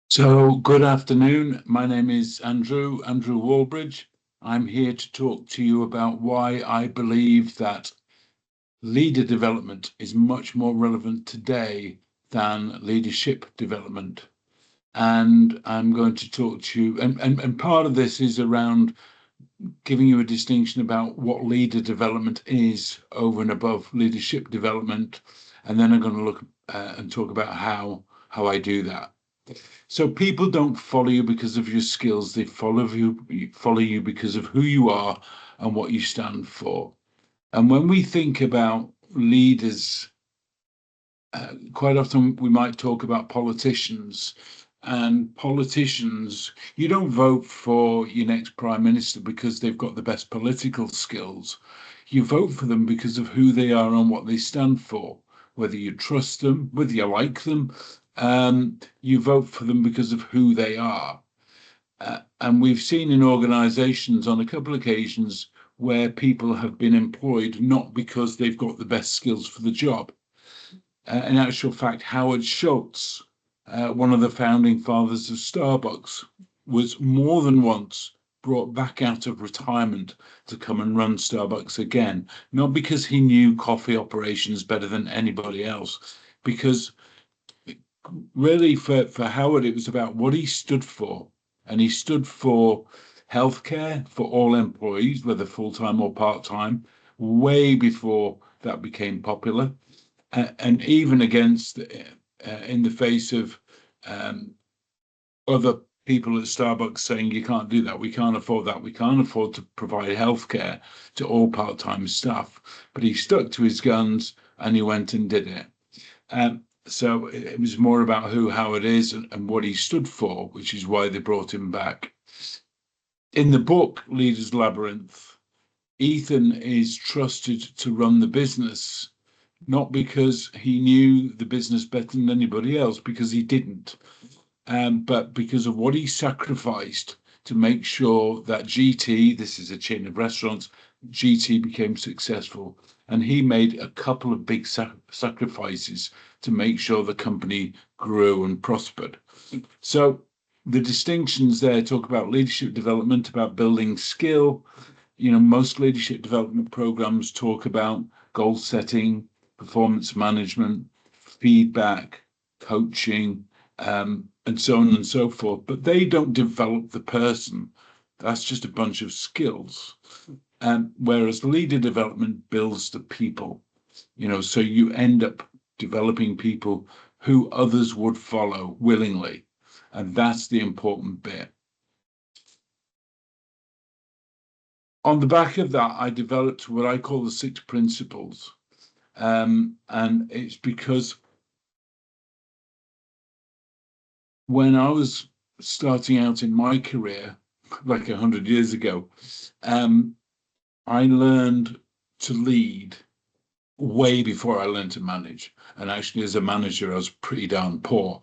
So, good afternoon. My name is Andrew Wallbridge. I'm here to talk to you about why I believe that leader development is much more relevant today than leadership development. And I'm going to talk to you, and part of this is around giving you a distinction about what leader development is over and above leadership development. And then I'm going to look and talk about how I do that. So people don't follow you because of your skills. They follow you because of who you are and what you stand for. And when we think about leaders, quite often we might talk about politicians. And politicians, you don't vote for your next prime minister because they've got the best political skills. You vote for them because of who they are and what they stand for, whether you trust them, whether you like them. You vote for them because of who they are. And we've seen in organizations on a couple of occasions where people have been employed not because they've got the best skills for the job. In actual fact, Howard Schultz, one of the founding fathers of Starbucks, was more than once brought back out of retirement to come and run Starbucks again, not because he knew coffee operations better than anybody else, because really for Howard, it was about what he stood for. And he stood for healthcare for all employees, whether full time or part time, way before that became popular. And even against, in the face of um, other people at Starbucks saying, you can't do that, we can't afford that, we can't afford to provide healthcare to all part time staff. But he stuck to his guns and he went and did it. So it was more about who Howard is and what he stood for, which is why they brought him back. In the book, Leaders Labyrinth, Ethan is trusted to run the business not because he knew the business better than anybody else, because he didn't, but because of what he sacrificed to make sure that GT, this is a chain of restaurants, GT became successful. And he made a couple of big sacrifices to make sure the company grew and prospered. So the distinctions there talk about leadership development, about building skill. Most leadership development programs talk about goal setting, performance management, feedback, coaching, and so on and so forth. But they don't develop the person. That's just a bunch of skills. Whereas leader development builds the people, so you end up developing people who others would follow willingly. And that's the important bit. On the back of that, I developed what I call the 6 principles. And it's because when I was starting out in my career, like 100 years ago, I learned to lead way before I learned to manage. And actually, as a manager, I was pretty darn poor.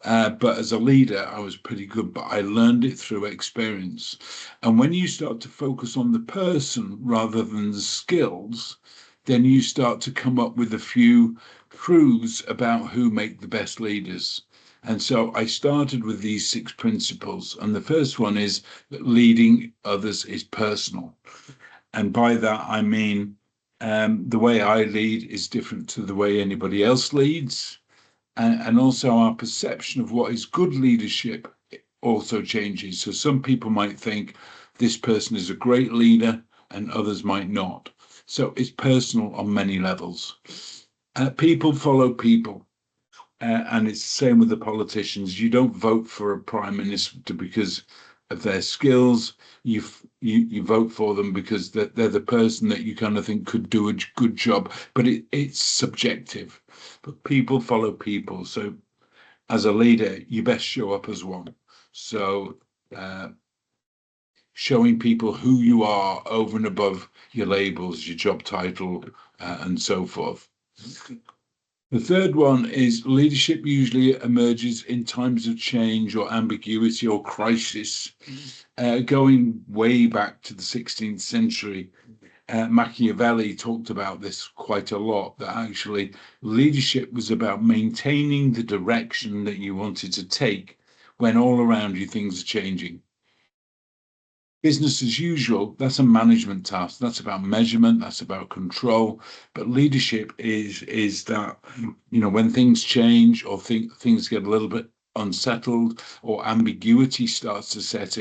But as a leader, I was pretty good, but I learned it through experience. And when you start to focus on the person rather than the skills, then you start to come up with a few truths about who make the best leaders. And so I started with these 6 principles. And the first one is that leading others is personal. And by that, I mean the way I lead is different to the way anybody else leads. And also our perception of what is good leadership also changes. So some people might think this person is a great leader and others might not. So it's personal on many levels. People follow people. And it's the same with the politicians. You don't vote for a prime minister because of their skills. You vote for them because they're the person that you kind of think could do a good job. But it's subjective. But people follow people. So as a leader, you best show up as one. So showing people who you are over and above your labels, your job title, and so forth. The third one is leadership usually emerges in times of change or ambiguity or crisis. Going way back to the 16th century, Machiavelli talked about this quite a lot, that actually leadership was about maintaining the direction that you wanted to take when all around you things are changing. Business as usual, that's a management task. That's about measurement, that's about control. But leadership is that, when things change or things get a little bit unsettled or ambiguity starts to set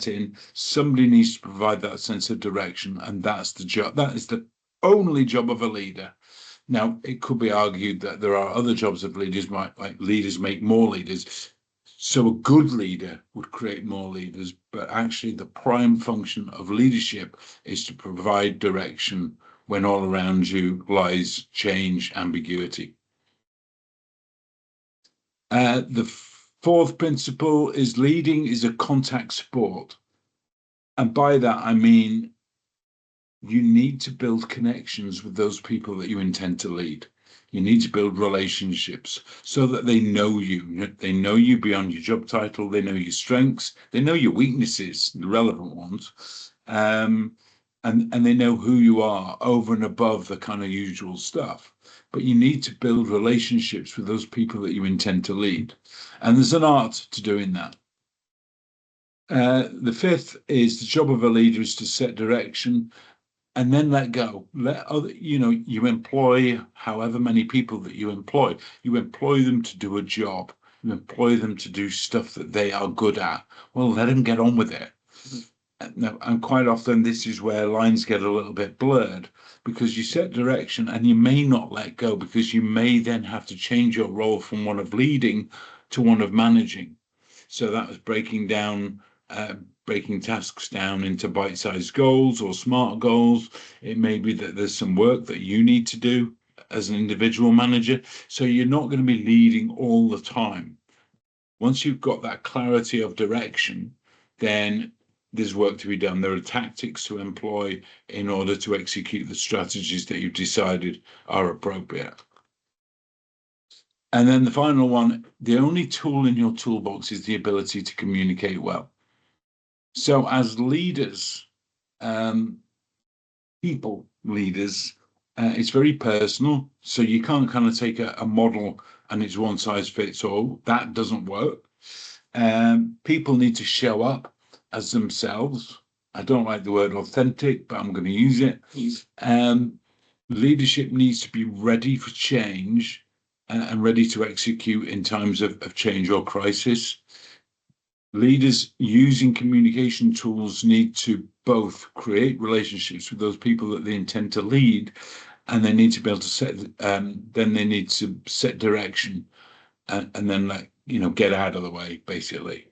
in, somebody needs to provide that sense of direction. And that's the job. That is the only job of a leader. Now, it could be argued that there are other jobs of leaders, like leaders make more leaders. So a good leader would create more leaders, but actually the prime function of leadership is to provide direction when all around you lies change, ambiguity. The fourth principle is leading is a contact sport. And by that, I mean, you need to build connections with those people that you intend to lead. You need to build relationships so that they know you. They know you beyond your job title. They know your strengths. They know your weaknesses, the relevant ones. And they know who you are over and above the kind of usual stuff. But you need to build relationships with those people that you intend to lead. And there's an art to doing that. The fifth is the job of a leader is to set direction and then let go. Let other, you employ however many people that you employ them to do a job. You employ them to do stuff that they are good at. Well, let them get on with it. Now, and quite often this is where lines get a little bit blurred, because you set direction and you may not let go, because you may then have to change your role from one of leading to one of managing. So that was breaking tasks down into bite-sized goals or SMART goals. It may be that there's some work that you need to do as an individual manager. So you're not going to be leading all the time. Once you've got that clarity of direction, then there's work to be done. There are tactics to employ in order to execute the strategies that you've decided are appropriate. And then the final one, the only tool in your toolbox is the ability to communicate well. So as leaders, people leaders, it's very personal. So you can't kind of take a model and it's one size fits all. That doesn't work. People need to show up as themselves. I don't like the word authentic, but I'm going to use it. Leadership needs to be ready for change and ready to execute in times of change or crisis. Leaders using communication tools need to both create relationships with those people that they intend to lead, and they need to be able to set, then they need to set direction and then get out of the way, basically.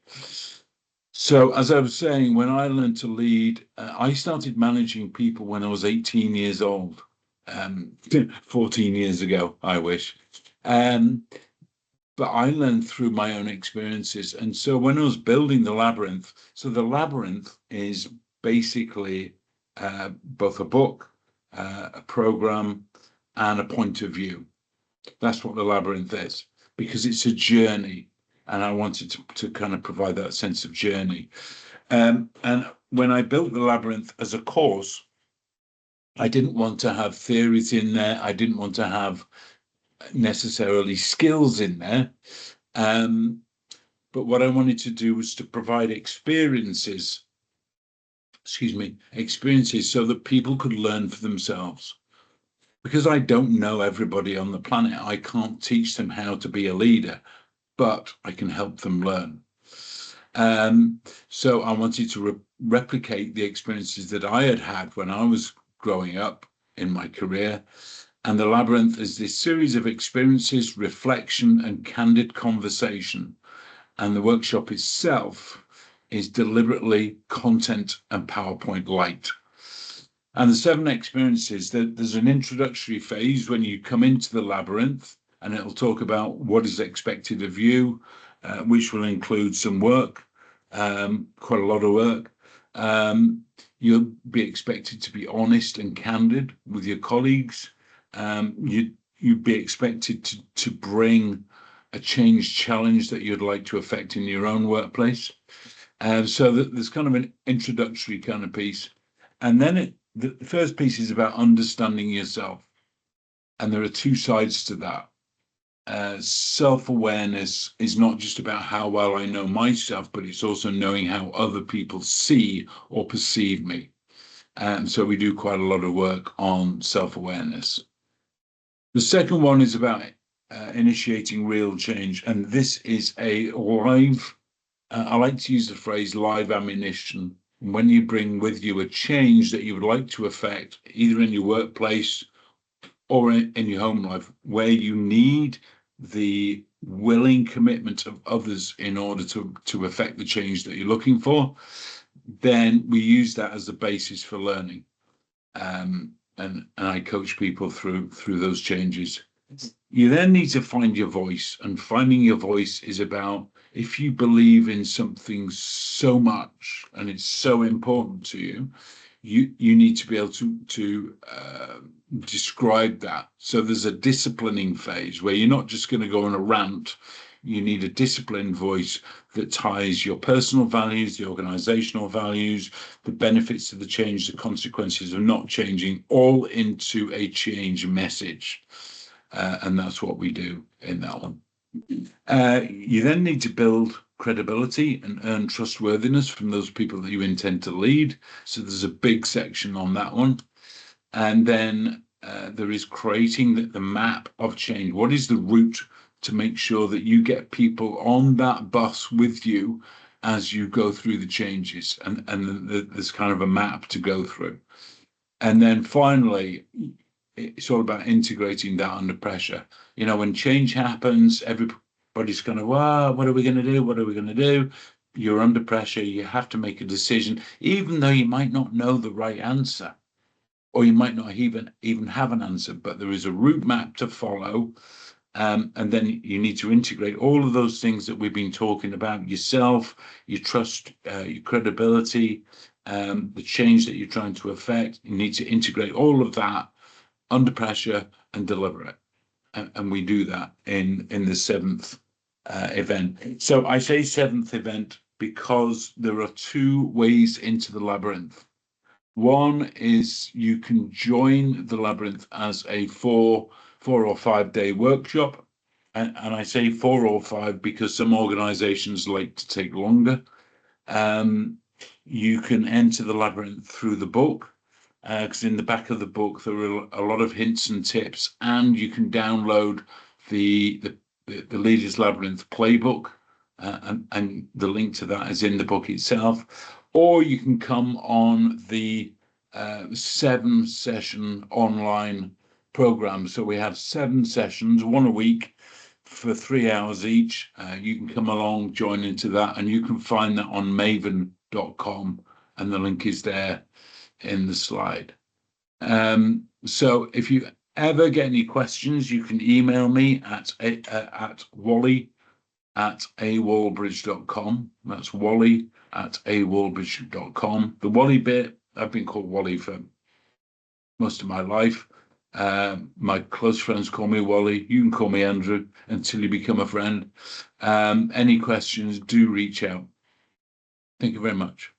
So as I was saying, when I learned to lead, I started managing people when I was 18 years old, 14 years ago, I wish. But I learned through my own experiences. And so when I was building the Labyrinth, so the Labyrinth is basically both a book, a program, and a point of view. That's what the Labyrinth is, because it's a journey. And I wanted to kind of provide that sense of journey. And when I built the Labyrinth as a course, I didn't want to have theories in there. I didn't want to have necessarily skills in there. But what I wanted to do was to provide experiences so that people could learn for themselves. Because I don't know everybody on the planet, I can't teach them how to be a leader, but I can help them learn. So I wanted to replicate the experiences that I had when I was growing up in my career. And the Labyrinth is this series of experiences, reflection, and candid conversation. And the workshop itself is deliberately content and PowerPoint light. And the 7 experiences, there's an introductory phase when you come into the Labyrinth, and it'll talk about what is expected of you, which will include some work, quite a lot of work. You'll be expected to be honest and candid with your colleagues. You'd be expected to bring a change challenge that you'd like to affect in your own workplace. So that there's kind of an introductory kind of piece. And then the first piece is about understanding yourself. And there are 2 sides to that. Self-awareness is not just about how well I know myself, but it's also knowing how other people see or perceive me. And so we do quite a lot of work on self-awareness. The second one is about initiating real change. And this is a live, I like to use the phrase live ammunition. When you bring with you a change that you would like to affect, either in your workplace or in your home life, where you need the willing commitment of others in order to affect the change that you're looking for, then we use that as the basis for learning. And I coach people through those changes. You then need to find your voice, and finding your voice is about, if you believe in something so much and it's so important to you, you need to be able to describe that. So there's a disciplining phase where you're not just going to go on a rant. You need a disciplined voice that ties your personal values, the organizational values, the benefits of the change, the consequences of not changing, all into a change message. And that's what we do in that one. You then need to build credibility and earn trustworthiness from those people that you intend to lead. So there's a big section on that one. And then there is creating the map of change. What is the route to make sure that you get people on that bus with you as you go through the changes? And there's kind of a map to go through. And then finally, it's all about integrating that under pressure. When change happens, everybody's kind of, wow, what are we going to do? What are we going to do? You're under pressure. You have to make a decision, even though you might not know the right answer, or you might not even have an answer, but there is a route map to follow. And then you need to integrate all of those things that we've been talking about: yourself, your trust, your credibility, the change that you're trying to affect. You need to integrate all of that under pressure and deliver it. And we do that in the seventh event. So I say seventh event because there are two ways into the labyrinth. One is you can join the labyrinth as a 4 or 5 day workshop. And I say 4 or 5 because some organizations like to take longer. You can enter the labyrinth through the book, because in the back of the book there are a lot of hints and tips, and you can download the Leaders Labyrinth playbook, and the link to that is in the book itself. Or you can come on the 7-session online program. So we have 7 sessions, one a week, for 3 hours each. You can come along, join into that, and you can find that on maven.com, and the link is there in the slide. So if you ever get any questions, you can email me at wally@awalbridge.com. That's wally@awalbridge.com. The Wally bit, I've been called Wally for most of my life. My close friends call me Wally. You can call me Andrew until you become a friend. Any questions, do reach out. Thank you very much.